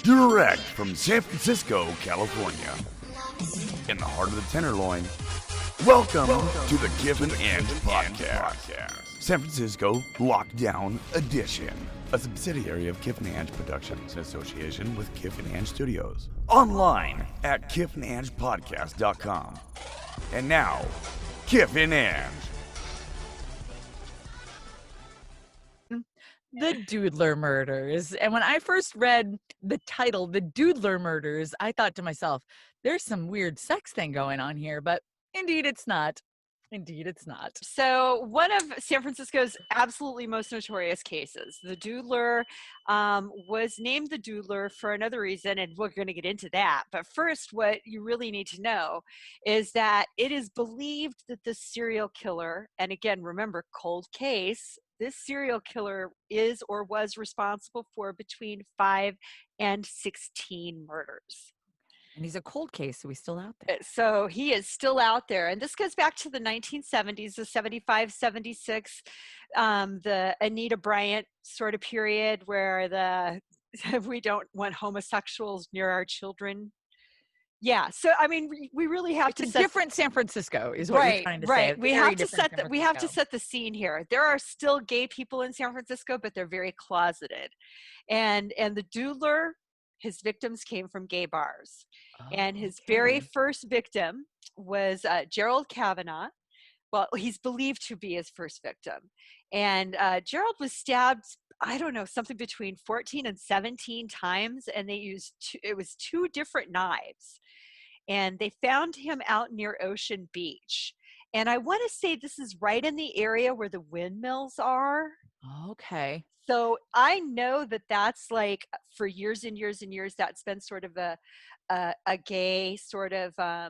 Direct from San Francisco, California, in the heart of the Tenderloin, welcome to the Kiff and Ang podcast. San Francisco Lockdown Edition, a subsidiary of Kiff and Ang Productions in association with Kiff and Ang Studios. Online at kiffandangpodcast.com. And now, Kiff and Ang. The Doodler Murders. And when I first read the title, The Doodler Murders, I thought to myself, there's some weird sex thing going on here, but indeed it's not. Indeed it's not. So one of San Francisco's absolutely most notorious cases, the Doodler, was named the Doodler for another reason, and we're going to get into that. But first, what you really need to know is that it is believed that this serial killer, and again, remember, cold case, this serial killer is or was responsible for between 5 and 16 murders. And he's a cold case, so he's still out there. So he is still out there. And this goes back to the 1970s, the 75, 76, the Anita Bryant sort of period where we don't want homosexuals near our children. Yeah. So, I mean, we really have it's a different San Francisco is what you're trying to say. Right. We have to set the scene here. There are still gay people in San Francisco, but they're very closeted. And the Doodler, his victims came from gay bars. And his very first victim was Gerald Cavanaugh. Well, he's believed to be his first victim. And Gerald was stabbed, I don't know, something between 14 and 17 times. And they used two different knives. And they found him out near Ocean Beach. And I want to say this is right in the area where the windmills are. Okay. So I know that that's like for years and years and years, that's been sort of a gay sort of, a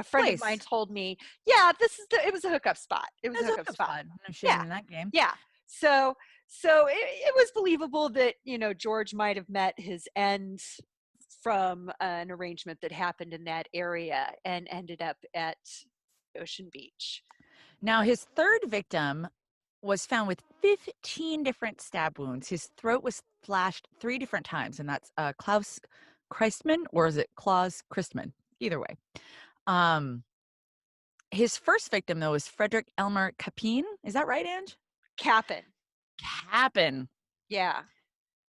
friend of mine told me, yeah, it was a hookup spot. It was a hookup spot. No shame in that game. Yeah. So it was believable that, George might have met his end from an arrangement that happened in that area and ended up at Ocean Beach. Now, his third victim was found with 15 different stab wounds. His throat was slashed 3 different times, and that's Klaus Christman, or is it Klaus Christman? Either way. His first victim, though, was Frederick Elmer Capn. Is that right, Ange? Capn. Yeah.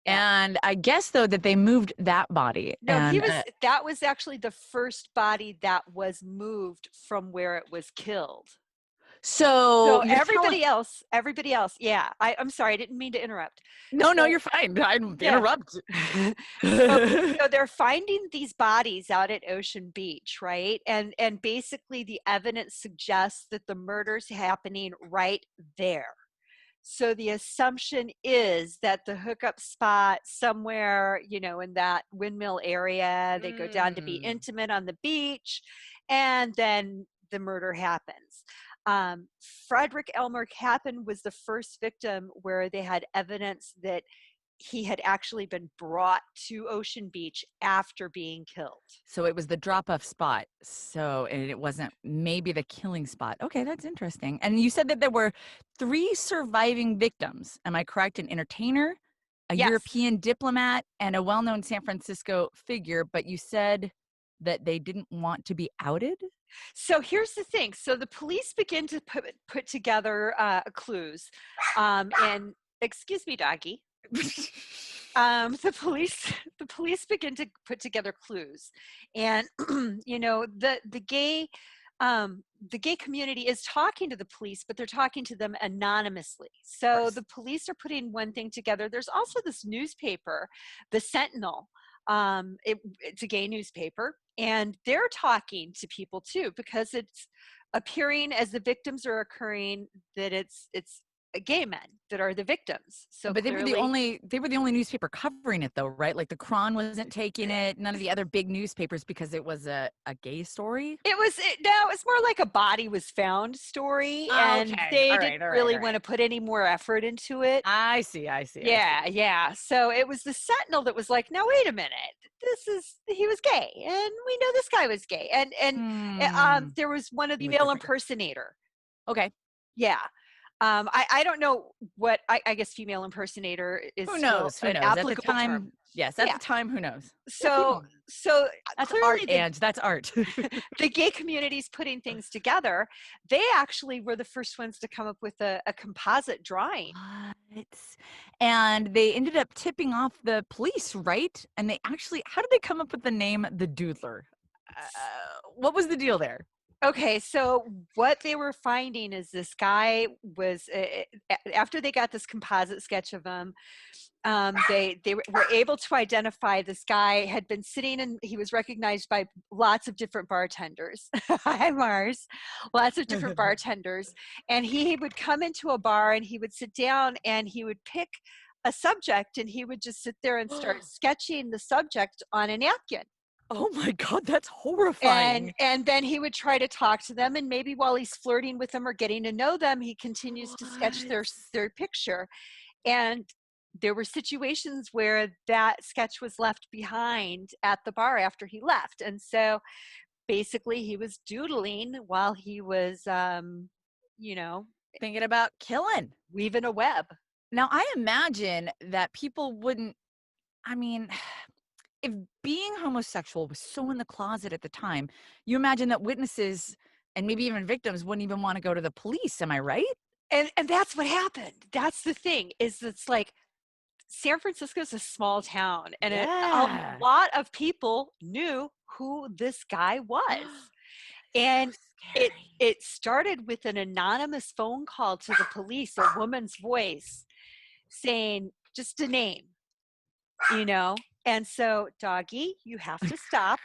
And I guess, though, that they moved that body. No, that was actually the first body that was moved from where it was killed. So everybody else, yeah. I'm sorry, I didn't mean to interrupt. No, you're fine. I interrupt. So they're finding these bodies out at Ocean Beach, right? And basically the evidence suggests that the murder's happening right there. So the assumption is that the hookup spot somewhere, in that windmill area, they go down to be intimate on the beach, and then the murder happens. Frederick Elmer Capn was the first victim where they had evidence that he had actually been brought to Ocean Beach after being killed. So it was the drop-off spot. And it wasn't maybe the killing spot. Okay, that's interesting. And you said that there were 3 surviving victims. Am I correct? An entertainer, a European diplomat, and a well-known San Francisco figure. But you said that they didn't want to be outed? So here's the thing. So the police begin to put together clues. And excuse me, doggy. The police begin to put together clues, and the gay community is talking to the police, but they're talking to them anonymously. So the police are putting one thing together. There's also this newspaper, the Sentinel. It's a gay newspaper, and they're talking to people too, because it's appearing as the victims are occurring that it's gay men that are the victims. So, but they were the only newspaper covering it, though, right? Like the Cron wasn't taking it. None of the other big newspapers, because it was a gay story. It was more like a body was found story, and they didn't really want to put any more effort into it. I see. Yeah. So it was the Sentinel that was like, now wait a minute, he was gay, and we know this guy was gay, and there was one of the female impersonator. Okay. Yeah. I don't know what I guess female impersonator is. Who knows? At the time, Yes, at the time, who knows? So so that's clearly art, Ange. That's art. the gay community's putting things together. They actually were the first ones to come up with a composite drawing. What? And they ended up tipping off the police, right? And they actually, how did they come up with the name the Doodler? What was the deal there? Okay, so what they were finding is this guy was after they got this composite sketch of him, they were able to identify this guy had been sitting, and he was recognized by lots of different bartenders. Hi, Mars. Lots of different bartenders. And he would come into a bar and he would sit down and he would pick a subject and he would just sit there and start sketching the subject on a napkin. Oh my God, that's horrifying. And then he would try to talk to them, and maybe while he's flirting with them or getting to know them, he continues to sketch their picture. And there were situations where that sketch was left behind at the bar after he left. And so basically he was doodling while he was, thinking about killing. Weaving a web. Now, I imagine that people wouldn't, if being homosexual was so in the closet at the time, you imagine that witnesses and maybe even victims wouldn't even want to go to the police. Am I right? And that's what happened. That's the thing, is it's like San Francisco is a small town, and a lot of people knew who this guy was. And it started with an anonymous phone call to the police, a woman's voice saying just a name, And so, doggy, you have to stop.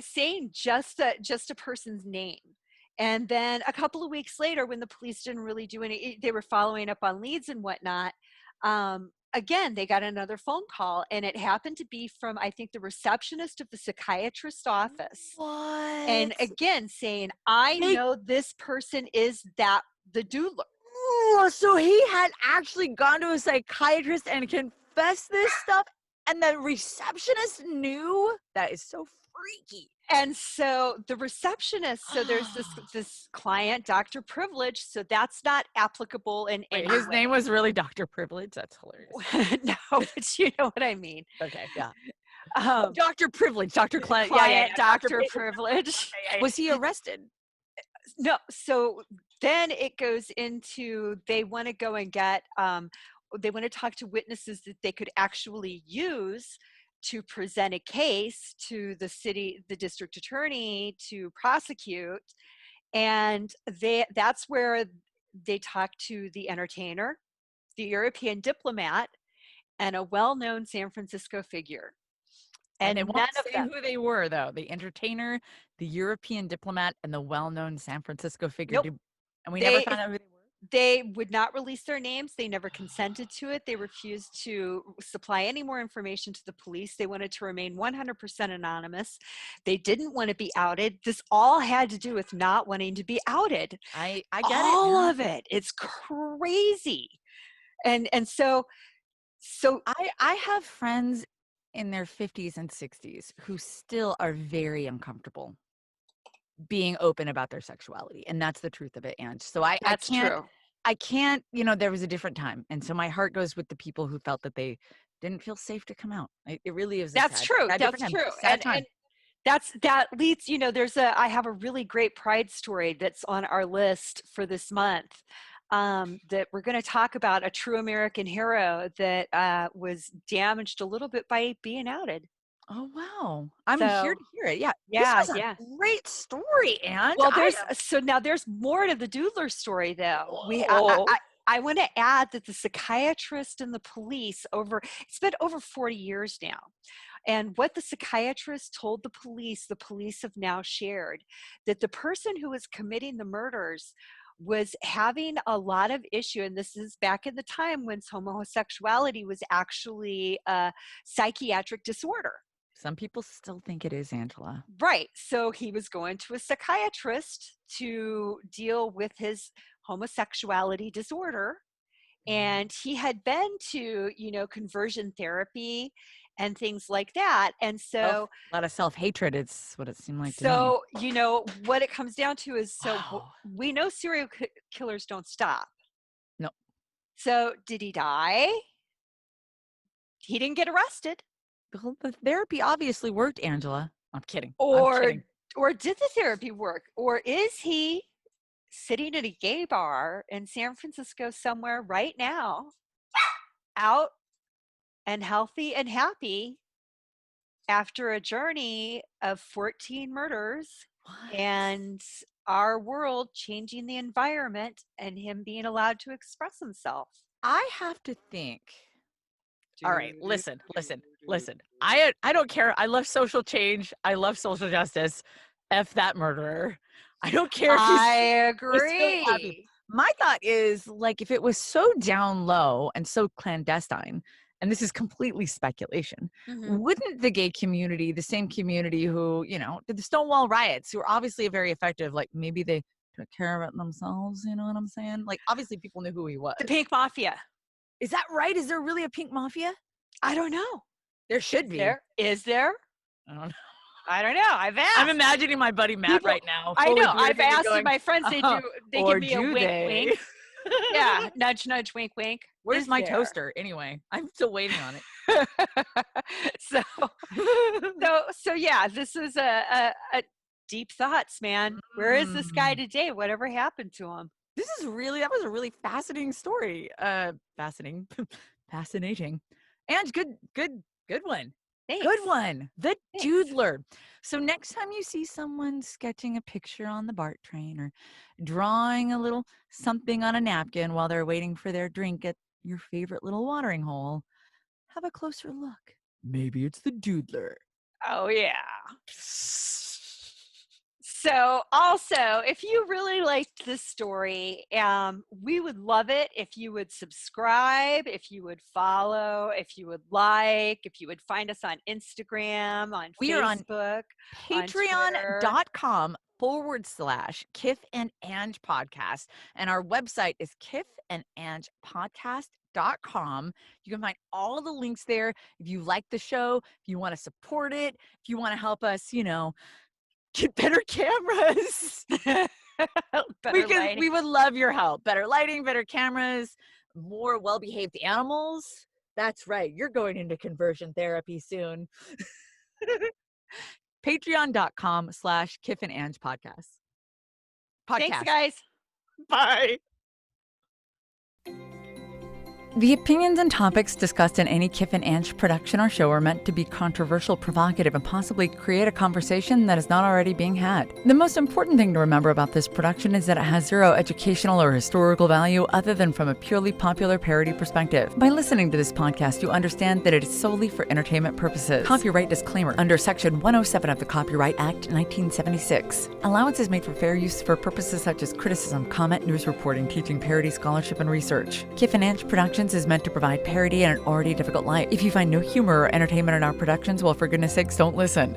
Saying just a person's name. And then a couple of weeks later, when the police didn't really do any, they were following up on leads and whatnot. Again, they got another phone call, and it happened to be from, I think, the receptionist of the psychiatrist's office. What? And again, saying, I know this person is the doodler. So he had actually gone to a psychiatrist and confessed this stuff, and the receptionist knew? That is so freaky. And so the receptionist, so there's this client, Dr. Privilege, so that's not applicable in any His way. name was really Dr. Privilege? That's hilarious. No, but you know what I mean. Okay, yeah. Dr. Privilege, Dr. Client, Dr. Privilege. Was he arrested? No, so then it goes into, they want to go and get, they want to talk to witnesses that they could actually use to present a case to the district attorney to prosecute. And that's where they talk to the entertainer, the European diplomat, and a well-known San Francisco figure. And it won't say who they were, though. The entertainer, the European diplomat, and the well-known San Francisco figure. Nope. And we never found out who they were? They would not release their names. They never consented to it. They refused to supply any more information to the police. They wanted to remain 100% anonymous. They didn't want to be outed. This all had to do with not wanting to be outed. I get all of it. It's crazy. And so I have friends in their 50s and 60s who still are very uncomfortable being open about their sexuality. And that's the truth of it, Ange. So I can't, there was a different time. And so my heart goes with the people who felt that they didn't feel safe to come out. It really is. That's true. That's true. And that leads, I have a really great pride story that's on our list for this month. That we're going to talk about, a true American hero that was damaged a little bit by being outed. Oh, wow. I'm here to hear it. Yeah. Yeah. This was a great story, Anne. Well, there's more to the Doodler story, though. I want to add that the psychiatrist and the police it's been over 40 years now. And what the psychiatrist told the police have now shared, that the person who was committing the murders was having a lot of issue, and this is back in the time when homosexuality was actually a psychiatric disorder. Some people still think it is, Angela. Right. So he was going to a psychiatrist to deal with his homosexuality disorder. And he had been to, conversion therapy and things like that. And so a lot of self-hatred is what it seemed like. So, what it comes down to is, we know serial killers don't stop. No. So did he die? he didn't get arrested. Well, the therapy obviously worked, Angela. I'm kidding. I'm Or kidding. did the therapy work? Or is he sitting at a gay bar in San Francisco somewhere right now, out and healthy and happy after a journey of 14 murders What? and our world changing the environment and him being allowed to express himself? I have to think. All right, listen. I don't care. I love social change. I love social justice. F that murderer. I don't care if he's I really happy. agree. My thought is, like, if it was so down low and so clandestine, and this is completely speculation, Mhm. wouldn't the gay community, the same community who, you know, did the Stonewall riots, who are obviously very effective, like maybe they took care of it themselves, you know what I'm saying? Like, obviously people knew who he was. The Pink Mafia. Is that right? Is there really a pink mafia? I don't know. There should be. Is there? I don't know. I don't know. I've asked. I'm imagining my buddy Matt People- right now. I fully know. I've gripping and asked going, my friends. They do. They or give me a do wink, they? wink. Yeah, nudge, nudge, wink, wink. Where's Is my there? toaster? Anyway, I'm still waiting on it. so yeah, this is a deep thoughts, man. Where is this guy today? Whatever happened to him? That was a really fascinating story. Fascinating. And good one. Thanks. Good one. The Thanks. Doodler. So next time you see someone sketching a picture on the BART train or drawing a little something on a napkin while they're waiting for their drink at your favorite little watering hole, have a closer look. Maybe it's the Doodler. Oh yeah. So also, if you really liked this story, we would love it if you would subscribe, if you would follow, if you would like, if you would find us on Instagram, on We are on Facebook, Patreon.com/Kiff and Ang podcast. And our website is kiffandangpodcast.com. You can find all the links there. If you like the show, if you want to support it, if you want to help us, you know, get better cameras. We would love your help. Better lighting, better cameras, more well-behaved animals. That's right. You're going into conversion therapy soon. Patreon.com/Kiff and Ang podcast. Thanks, guys. Bye. The opinions and topics discussed in any Kiff and Ang production or show are meant to be controversial, provocative, and possibly create a conversation that is not already being had. The most important thing to remember about this production is that it has zero educational or historical value other than from a purely popular parody perspective. By listening to this podcast, you understand that it is solely for entertainment purposes. Copyright disclaimer. Under Section 107 of the Copyright Act, 1976. Allowance is made for fair use for purposes such as criticism, comment, news reporting, teaching, parody, scholarship, and research. Kiff and Ang Productions is meant to provide parody in an already difficult life. If you find no humor or entertainment in our productions, well, for goodness sakes, don't listen.